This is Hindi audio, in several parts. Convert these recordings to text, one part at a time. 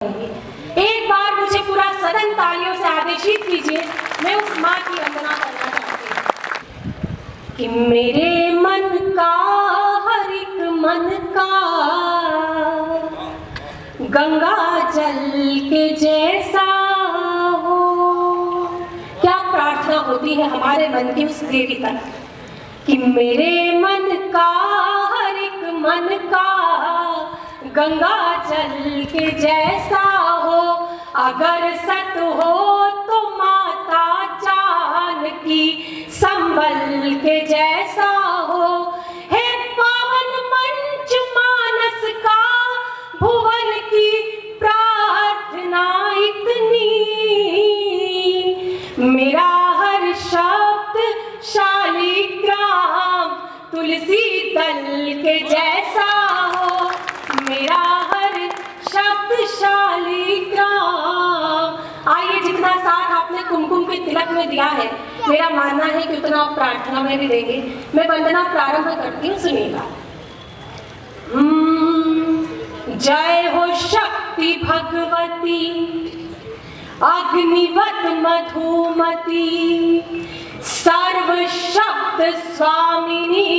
एक बार मुझे पूरा सदन तालियों से आदेशित कीजिए। मैं उस माँ की वंदना करना चाहती हूँ कि मेरे मन का हर एक मन का गंगा जल के जैसा हो। क्या प्रार्थना होती है हमारे मन की उस देवी तक कि मेरे मन का हर एक मन का गंगा जल के जैसा हो। अगर सत हो तो माता जानकी संबल के जैसा हो। हे पावन मंच मानस का भुवन की प्रार्थना इतनी, मेरा हर शब्द शालिग्राम तुलसी दल के जैसा हो। मेरा हर शब्द शालिग्राम। आइए, जितना साथ आपने कुमकुम के तिलक में दिया है, मेरा मानना है कि उतना आप प्रार्थना में भी देंगे। मैं वंदना प्रारंभ करती हूँ, सुनिएगा। जय हो शक्ति भगवती अग्निवत मधुमती सर्व शब्द स्वामिनी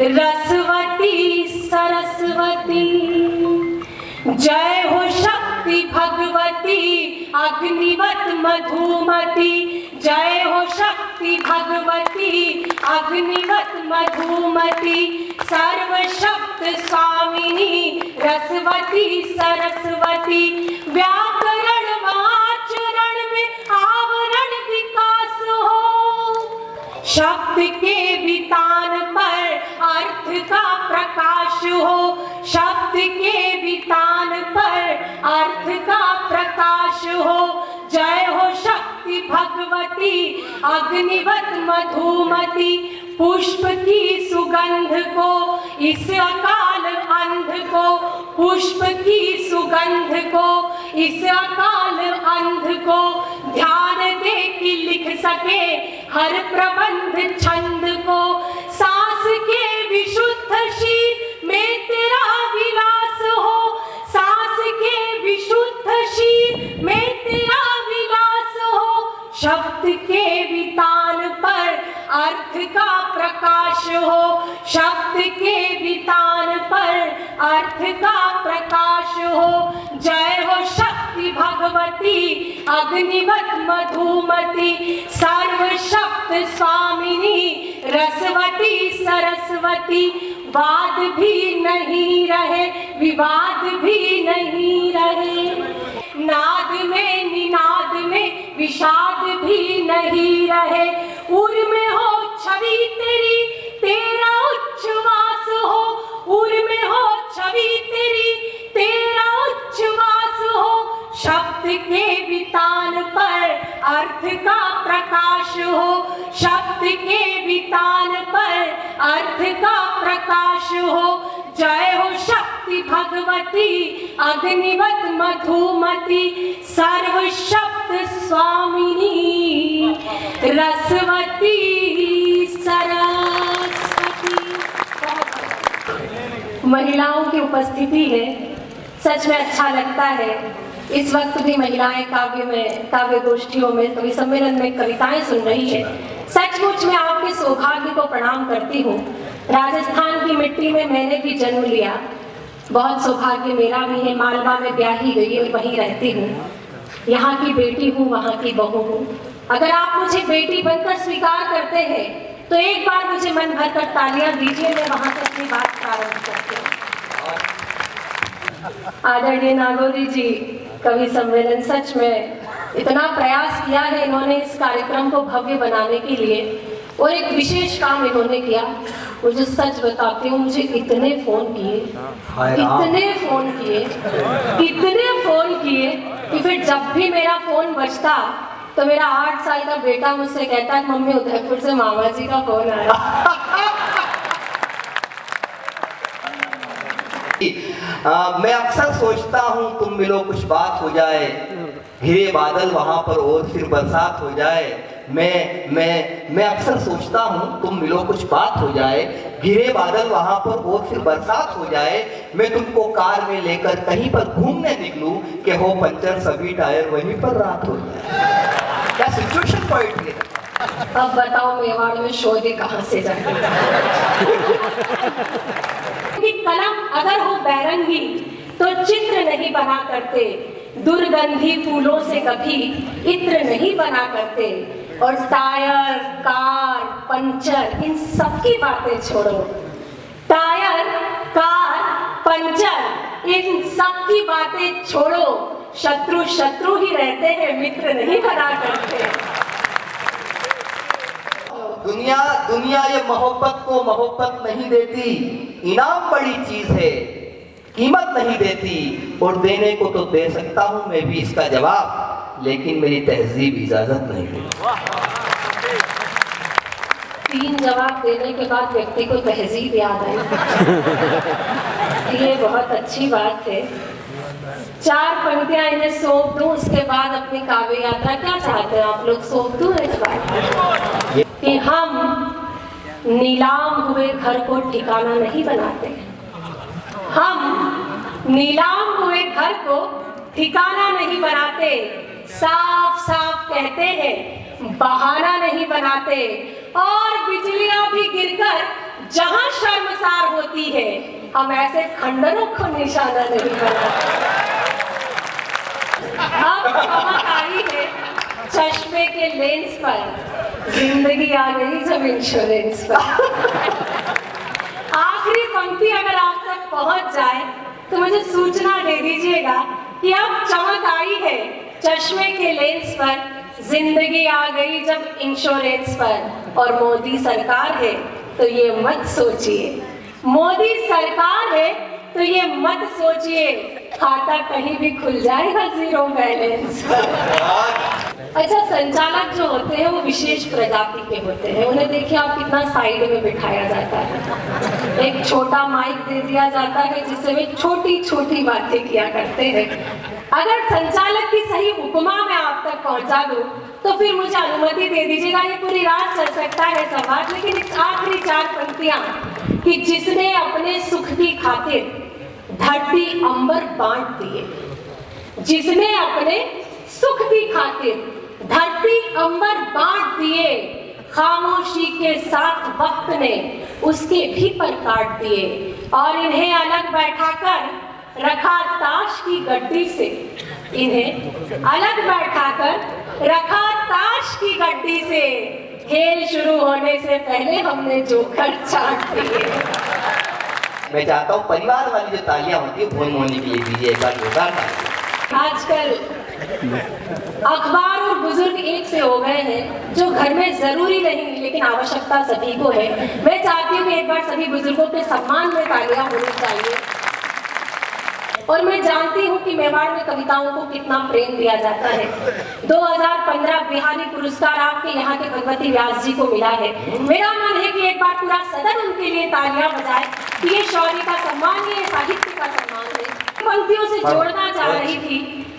रसवती सरस्वती। जय हो शक्ति भगवती अग्निवत मधुमती। जय हो शक्ति भगवती अग्निवत मधुमती सर्व शब्द स्वामिनी रसवती सरस्वती। व्याकरण वाचरण में आवरण विकास हो। शब्द के वितान पर अर्थ का प्रकाश हो। शब्द के वितान पर अर्थ का प्रकाश हो। जय हो शक्ति भगवती अग्निवत मधुमती। पुष्प की सुगंध को इस अकाल अंध को, पुष्प की सुगंध को इस अकाल अंध को ध्यान दे कि लिख सके हर प्रबंध छंद को। सांस के विशुद्ध शीर में तेरा विलास हो। सांस के विशुद्ध शीर में तेरा विलास हो। शब्द के वितान पर अर्थ का प्रकाश हो। शब्द के वितान पर अर्थ का प्रकाश हो। जय हो शक्ति भगवती अग्निवत मधुमती सर्व शब्द स्वामिनी रसवती सरस्वती। वाद भी नहीं रहे, विवाद भी नहीं रहे, नाद में निनाद में विषाद भी नहीं रहे। उर में हो छवि तेरी तेरा उच्छ्वास हो। उर में हो छवि तेरी तेरा उच्छ्वास हो। शब्द के वितान पर अर्थ का प्रकाश हो। शब्द के वितान पर अर्थ का प्रकाश हो। जय हो शक्ति भगवती अग्निवत मधुमती सर्व शब्द स्वामिनी रसवती सरस्वती। महिलाओं की उपस्थिति है, सच में अच्छा लगता है। इस वक्त भी महिलाएं काव्य में, काव्य गोष्ठियों में, कवि सम्मेलन में कविताएं सुन रही है। सचमुच मैं आपके सौभाग्य को प्रणाम करती हूँ। राजस्थान की मिट्टी में मैंने भी जन्म लिया, बहुत सौभाग्य मेरा भी है। मालवा में ब्याही गई और वहीं रहती हूँ। यहाँ की बेटी हूँ, वहाँ की बहू हूँ। अगर आप मुझे बेटी बनकर स्वीकार करते हैं तो एक बार मुझे मन भरकर तालियां दीजिए। मैं वहाँ से अपनी बात प्रारंभ करती हूँ। आदरणीय नागौरी जी, कवि सम्मेलन सच में इतना प्रयास किया है इन्होंने इस कार्यक्रम को भव्य बनाने के लिए, और एक विशेष काम इन्होंने किया। मुझे सच बताती हूँ, मुझे इतने फोन किए, इतने फोन किए, इतने फोन किए कि फिर जब भी मेरा फोन बजता तो मेरा 8 साल का बेटा मुझसे कहता है, मम्मी उदयपुर से मामा जी का फोन आया। मैं अक्सर सोचता हूँ तुम मिलो कुछ बात हो जाए। घिरे बादल वहां पर और फिर बरसात हो जाए। मैं अक्सर सोचता हूँ तुम मिलो कुछ बात हो जाए। घिरे बादल वहां पर और फिर बरसात हो जाए। मैं तुमको कार में लेकर कहीं पर घूमने निकलूं कि हो पंचर सभी टायर वहीं पर रात हो जाए। क्या सिचुएशन पोएट्री है। अब बताओ मेवाड़ में शोधे कहाँ से जाए। क्योंकि कलम अगर हो बैरंगी तो चित्र नहीं बना करते, दुर्गंधी फूलों से कभी इत्र नहीं बना करते। और टायर, कार, पंचर, इन सब की बातें छोड़ो। टायर, कार, पंचर, इन सब की बातें छोड़ो। शत्रु शत्रु ही रहते हैं, मित्र नहीं बना करते। दुनिया ये मोहब्बत को मोहब्बत नहीं देती। इनाम बड़ी चीज है, कीमत नहीं देती। और देने को तो दे सकता हूं मैं भी इसका जवाब, लेकिन मेरी तहजीब इजाजत नहीं देती। 3 जवाब देने के बाद व्यक्ति को तहजीब याद आई। ये बहुत अच्छी बात है। 4 पंक्तियां इन्हें सौंप दूं, उसके बाद अपनी काव्य यात्रा। क्या चाहते हैं आप लोग, सौंप दूं इस बात कि हम नीलाम हुए घर को ठिकाना नहीं बनाते। हम नीलाम हुए घर को ठिकाना नहीं बनाते। साफ साफ कहते हैं, बहाना नहीं बनाते। और बिजलियां भी गिरकर जहां शर्मसार होती है, हम ऐसे खंडरों को निशाना नहीं बनाते। अब चमक आई है चश्मे के लेंस पर, जिंदगी आ गई जब इंश्योरेंस पर। आखिरी पंक्ति अगर आप तक पहुंच जाए तो मुझे सूचना दे दीजिएगा कि अब चमक आई है चश्मे के लेंस पर, जिंदगी आ गई जब इंश्योरेंस पर। और मोदी सरकार है तो ये मत सोचिए, मोदी सरकार है तो ये मत सोचिए, खाता कहीं भी खुल जाएगा जीरो बैलेंस पर। अच्छा, संचालक जो होते हैं वो विशेष प्रजाति के होते हैं। उन्हें देखिए आप कितना साइड में बिठाया जाता है। एक छोटा माइक दे दिया जाता है जिससे वे छोटी छोटी बातें किया करते हैं। अगर संचालक की सही उपमा मैं आप तक पहुंचा दूं तो फिर मुझे अनुमति दे दीजिएगा, ये पूरी रात चल सकता है संवाद। लेकिन आखिरी 4 पंक्तियां कि जिसने अपने सुख की खातिर धरती अंबर बांट दिए, जिसने अपने सुख की खातिर धरती अंबर बांट दिए, खामोशी के साथ वक्त ने उसके भी पर काट दिए। और इन्हें अलग बैठाकर रखा ताश की गड्डी से, इन्हें अलग बैठाकर रखा ताश की गड्डी से। खेल शुरू होने से पहले हमने जोकर चाट दिए। मैं चाहता हूँ परिवार वाली जो तालियां होती है भोन मोहनी के लिए दीजिए एक बार जोरदार। आजकल अखबार और बुजुर्ग एक से हो गए हैं, जो घर में जरूरी नहीं लेकिन आवश्यकता सभी को है। मैं चाहती हूँ कि एक बार सभी बुजुर्गों के सम्मान में तालियां होनी चाहिए। और मैं जानती हूँ कि मेवाड़ में कविताओं को कितना प्रेम दिया जाता है। 2015 बिहारी पुरस्कार आपके यहाँ के भगवती व्यास जी को मिला है। मेरा मन है कि एक बार पूरा सदन उनके लिए तालियां बजाए कि ये शौर्य का सम्मान, ये साहित्य का सम्मान है। पंक्तियों से जोड़ना चाह रही थी,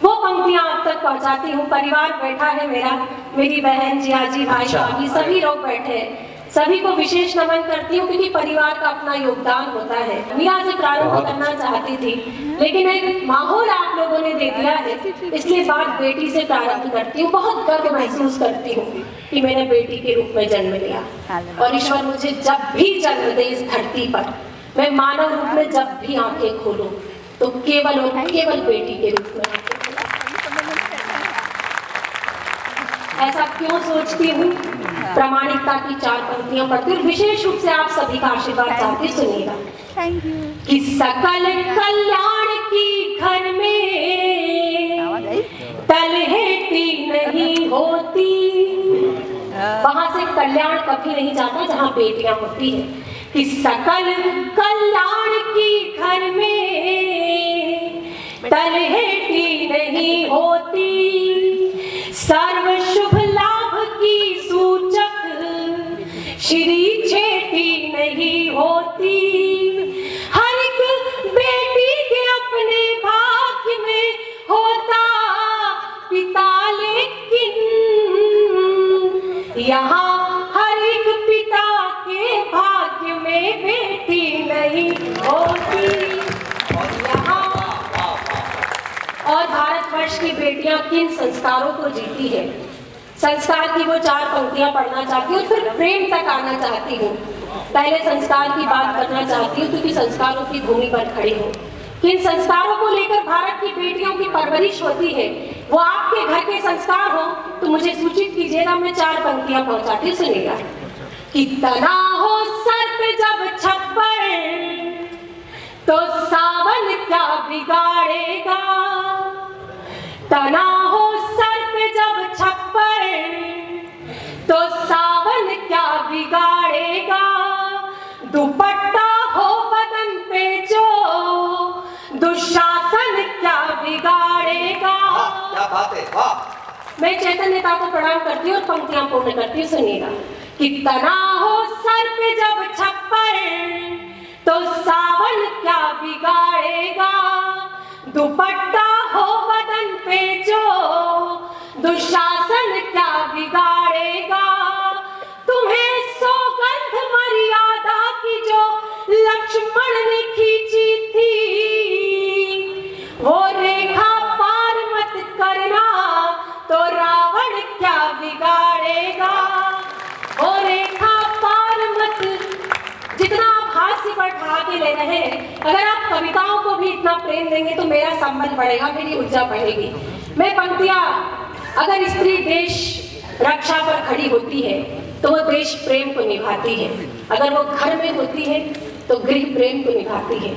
वो पंक्तियां आप तक पहुंचाती हूँ। परिवार बैठा है मेरा, मेरी बहन, जियाजी, भाई, भाभी, सभी लोग बैठे हैं। सभी को विशेष नमन करती हूँ क्योंकि परिवार का अपना योगदान होता है। मियाँ से प्रारंभ करना चाहती थी लेकिन एक माहौल आप लोगों ने दे दिया है, इसलिए बात बेटी से प्रारंभ करती हूँ। बहुत गर्व महसूस करती हूँ कि मैंने बेटी के रूप में जन्म लिया और ईश्वर मुझे जब भी जन्म दे इस धरती पर, मैं मानव रूप में जब भी आंखें खोलूं तो केवल और केवल बेटी के रूप में आंखें खोलूं। ऐसा क्यों सोचती हूँ? प्रामाणिकता की 4 पंक्तियां पढ़ती हूँ। विशेष रूप से आप सभी का आशीर्वाद चाहती, सुनिएगा। कि सकल कल्याण की घर में तलहेटी नहीं होती। वहां से कल्याण कभी नहीं जाता जहां बेटियां होती है। कि सकल कल्याण की घर में तलहेटी नहीं होती, सर्व शुभ लाभ की सूचक श्री छेटी नहीं होती। हर एक बेटी के अपने भाग्य में होता पिता यहाँ हर एक पिता के भाग्य में बेटी नहीं होती। यहाँ और भारतवर्ष की बेटियां किन संस्कारों को जीती है, संस्कार की वो 4 पंक्तियां पढ़ना चाहती हूँ, फिर प्रेम तक आना चाहती हूँ। पहले संस्कार की बात करना चाहती हूँ क्योंकि संस्कारों की भूमि पर खड़ी हूँ। किन संस्कारों को लेकर भारत की बेटियों की परवरिश होती है, वो आपके घर के संस्कार हो तो मुझे सूचित कीजिएगा, मैं 4 पंक्तियां पहुंचाती, सुनिएगा। कि तना हो सर पे जब छप्पर तो सावन क्या बिगाड़ेगा, तना हो सर पे जब छप्पर तो सावन क्या बिगाड़ेगा, दुपट्टा हो बदन पे जो दुशासन क्या बिगाड़ेगा। क्या बात है, वाह। मैं चैतन्यता को प्रणाम करती हूँ और पंक्तियां पूर्ण करती हूँ, सुनिएगा। कि तना हो सर पे जब छप्पर तो सावन क्या बिगाड़ेगा, दुपट्टा हो बदन पे जो दुशासन क्या बिगाड़ेगा, तुम्हें सौगंध मर्यादा की जो लक्ष्मण ने खींची थी, वो रेखा पार मत करना तो रावण क्या बिगाड़ेगा, वो रेखा पार मत। जितना आप हास्य पर ठा के ले रहे हैं, अगर आप कविताओं को भी इतना प्रेम देंगे तो मेरा संबंध बढ़ेगा, मेरी ऊर्जा बढ़ेगी। मैं पंक्तियां, अगर स्त्री देश रक्षा पर खड़ी होती है तो वो देश प्रेम को निभाती है, अगर वो घर में होती है तो गृह प्रेम को निभाती है,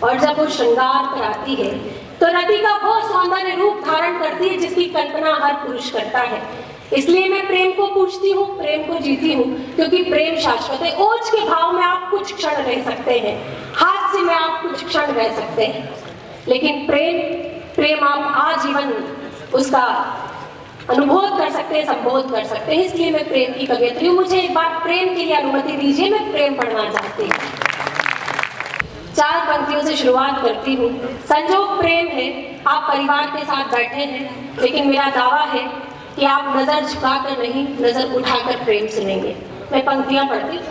और जब वो श्रृंगार पर आती है तो रति का वो सौंदर्य रूप धारण करती है जिसकी कल्पना हर पुरुष करता है। इसलिए मैं प्रेम को पूछती हूँ, प्रेम को जीती हूँ, क्योंकि प्रेम शाश्वत है। ओज के भाव में आप कुछ क्षण रह सकते हैं, हास्य में आप कुछ क्षण रह सकते हैं, लेकिन प्रेम आप आजीवन उसका अनुभव कर सकते हैं, संबोध कर सकते हैं। इसलिए मैं प्रेम की कवियत्री हूँ। मुझे एक बार प्रेम के लिए अनुमति दीजिए, मैं प्रेम पढ़ना चाहती हूँ। 4 पंक्तियों से शुरुआत करती हूँ। संजोग प्रेम है, आप परिवार के साथ बैठे हैं, लेकिन मेरा दावा है कि आप नजर झुकाकर नहीं, नजर उठाकर प्रेम सुनेंगे। मैं पंक्तियां पढ़ती हूँ।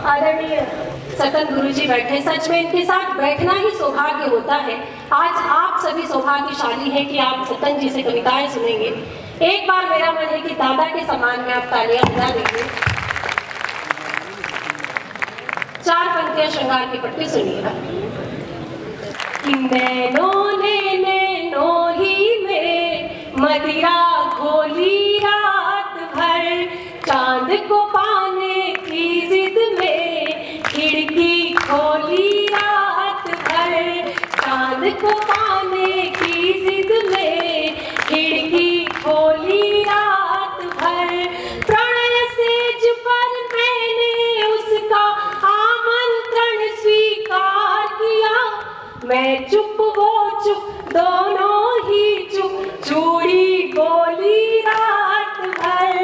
आदरणीय सतन गुरुजी बैठे, सच में इनके साथ बैठना ही सौभाग्य होता है। आज आप सभी सौभाग्यशाली हैं कि आप सतन जी से कविताएं सुनेंगे। एक बार मेरा मन है कि दादा के सम्मान में आप तालियां बजा दीजिए। 4 पंक्तियां श्रृंगार की पढ़ती, सुनिएगा। कि नैनों ने नैनों ही में मदिरा घोली रात भर, चांद को पाने की जिद में खिड़की खोली रात भर, चांद को पाने की जिद में खिड़की खोली रात भर, प्रणय सेज पर मैंने उसका आमंत्रण स्वीकार किया, मैं चुप वो चुप दोनों ही चुप, चूड़ी बोली रात भर,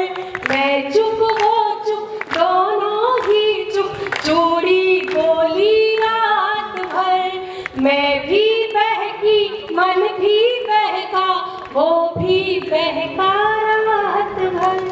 मैं चुप वो चुप दोनों ही चुप, चूड़ी बोली रात भर, मैं भी बहकी मन भी बहका, वो भी बहका रात भर।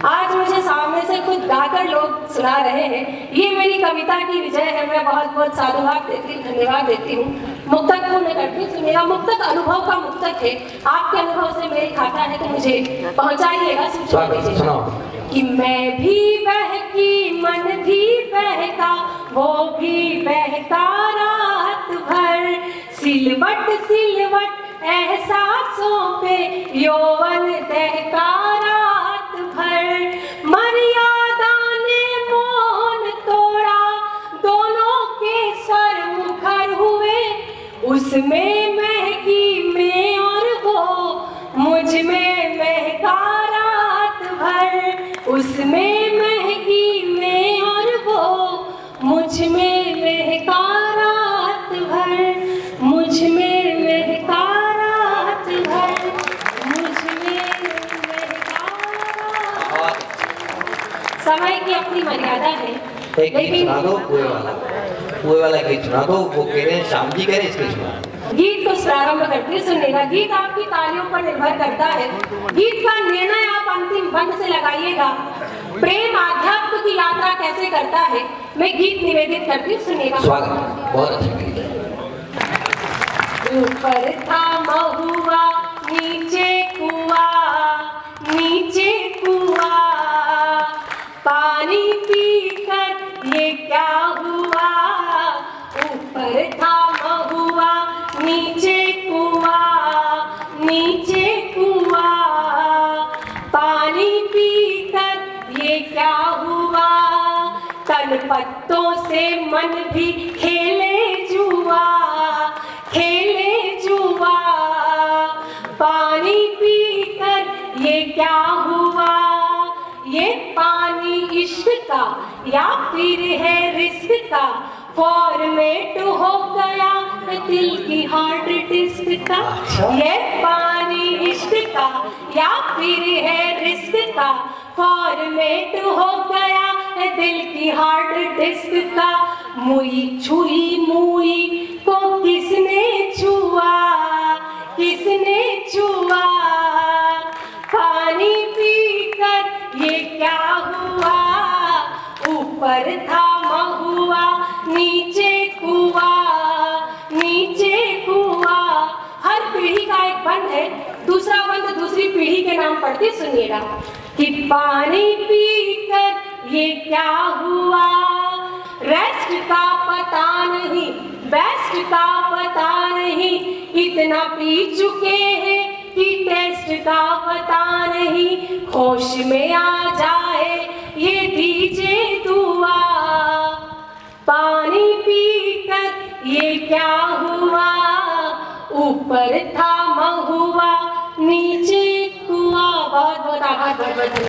आज मुझे सामने से खुद गाकर लोग सुना रहे हैं, ये मेरी कविता की विजय है। मैं बहुत बहुत साधुवाद देती हूँ, धन्यवाद देती हूँ। मुक्तक पूर्ण करती हूँ। मेरा मुक्तक अनुभव का मुक्तक है, आपके अनुभव से मेल खाता है तो मुझे पहुँचाइएगा, सूचना दीजिए। कि मैं भी बहकी मन भी बहका, वो भी बहका रात भर, सिलवट सिलवट एहसासों पे यौवन दहका रात भर, मर्यादा ने मौन तोड़ा, दोनों के स्वर मुखर हुए, उसमें महकी मैं और वो मुझ में महका रात भर, उसमें महकी मैं और वो मुझ में महका रात भर, मुझ में महका रात भर, मुझ में महका रात। समय की अपनी मर्यादा है, एक गीत सुना दो, कुएं वाला गीत सुना दो। वो कह रहे हैं, श्याम जी कह रहे हैं इसको सुना। गीत को प्रारंभ करती सुनिएगा। गीत आपकी तालियों पर निर्भर करता है। गीत का निर्णय आप अंतिम बंद से लगाइएगा। प्रेम आध्यात्म की यात्रा कैसे करता है, मैं गीत निवेदित करती हूँ, सुनिएगा। स्वागत, बहुत अच्छा गीत है। ऊपर था महुआ नीचे कुआं, पानी पीकर ये क्या हुआ। ऊपर था महुआ नीचे कुआं, पानी पीकर ये क्या हुआ। तन पत्तों से मन भी खेले जुआ, पानी पीकर ये क्या हुआ। ये पानी इश्क का या फिर है रिस्क का, फॉर्मेट हो गया दिल की हार्ड डिस्क का। ये पानी इश्क का या फिर है रिस्क का, फॉर्मेट हो गया दिल की हार्ड डिस्क का। मुई छुई मुई को किसने छुआ, पानी पीकर ये क्या हुआ। ऊपर था महुआ नीचे कुआं। हर पीढ़ी का एक बंद है, दूसरा बंद दूसरी पीढ़ी के नाम पढ़ती सुनिएगा कि पानी पीकर ये क्या हुआ। रेस्ट का पता नहीं, बेस्ट का पता नहीं, इतना पी चुके हैं कि टेस्ट का पता नहीं। होश में आ जाए ये दीजिए दुआ, पानी पीकर ये क्या हुआ। ऊपर था महुआ नीचे कुआं। बहुत बहुत आभार, बहुत बहुत।